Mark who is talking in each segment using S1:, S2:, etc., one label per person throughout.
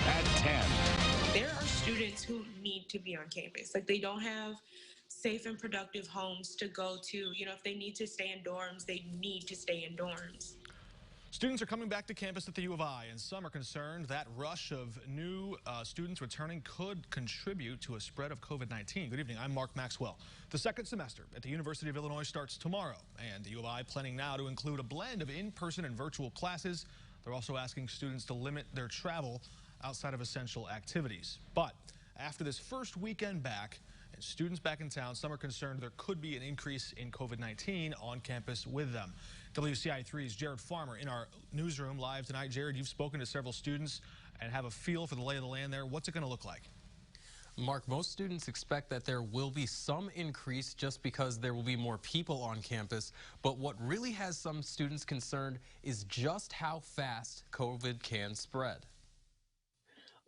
S1: at 10.
S2: There are students who need to be on campus. Like they don't have safe and productive homes to go to. If they need to stay in dorms, they need to stay in dorms.
S3: Students are coming back to campus at the U of I, and some are concerned that rush of new students returning could contribute to a spread of COVID-19. Good evening, I'm Mark Maxwell. The second semester at the University of Illinois starts tomorrow, and the U of I planning now to include a blend of in-person and virtual classes. They're also asking students to limit their travel outside of essential activities. But after this first weekend back, and students back in town, some are concerned there could be an increase in COVID-19 on campus with them. WCIA3's Jared Farmer in our newsroom live tonight. Jared, you've spoken to several students and have a feel for the lay of the land there. What's it going to look like?
S4: Mark, most students expect that there will be some increase just because there will be more people on campus. But what really has some students concerned is just how fast COVID can spread.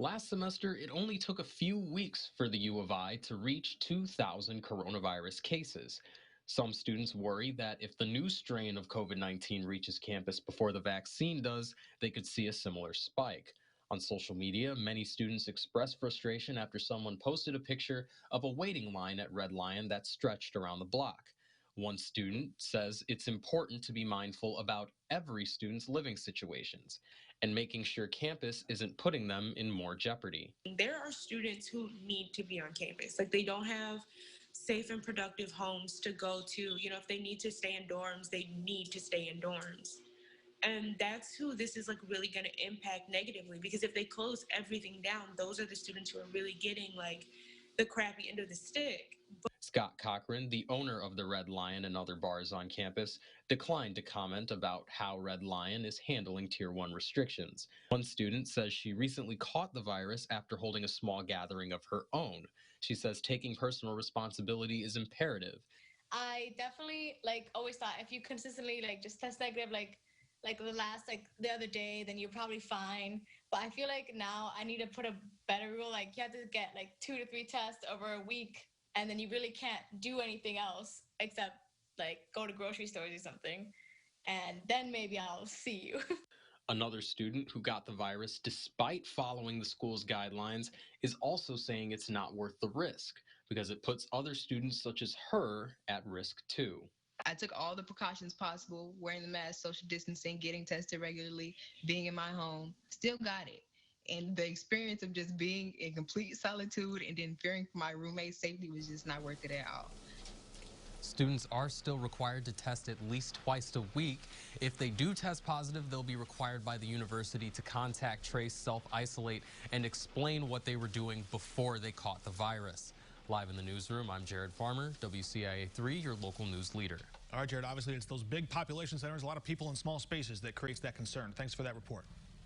S5: Last semester, it only took a few weeks for the U of I to reach 2,000 coronavirus cases. Some students worry that if the new strain of COVID-19 reaches campus before the vaccine does, they could see a similar spike. On social media, many students expressed frustration after someone posted a picture of a waiting line at Red Lion that stretched around the block. One student says it's important to be mindful about every student's living situations and making sure campus isn't putting them in more jeopardy.
S2: There are students who need to be on campus. Like they don't have safe and productive homes to go to. If they need to stay in dorms, they need to stay in dorms. And that's who this is like really going to impact negatively, because if they close everything down, those are the students who are really getting like the crappy end of the stick.
S5: Scott Cochran, the owner of the Red Lion and other bars on campus, declined to comment about how Red Lion is handling Tier 1 restrictions. One student says she recently caught the virus after holding a small gathering of her own. She says taking personal responsibility is imperative.
S6: I definitely always thought if you consistently just test negative the other day, then you're probably fine. But I feel like now I need to put a better rule. You have to get 2 to 3 tests over a week, and then you really can't do anything else except go to grocery stores or something. And then maybe I'll see you.
S5: Another student who got the virus despite following the school's guidelines is also saying it's not worth the risk because it puts other students such as her at risk too.
S7: I took all the precautions possible, wearing the mask, social distancing, getting tested regularly, being in my home, still got it. And the experience of just being in complete solitude and then fearing for my roommate's safety was just not worth it at all.
S4: Students are still required to test at least twice a week. If they do test positive, they'll be required by the university to contact trace, self-isolate, and explain what they were doing before they caught the virus. Live in the newsroom, I'm Jared Farmer, WCIA3, your local news leader.
S3: All right, Jared, obviously it's those big population centers, a lot of people in small spaces that creates that concern. Thanks for that report.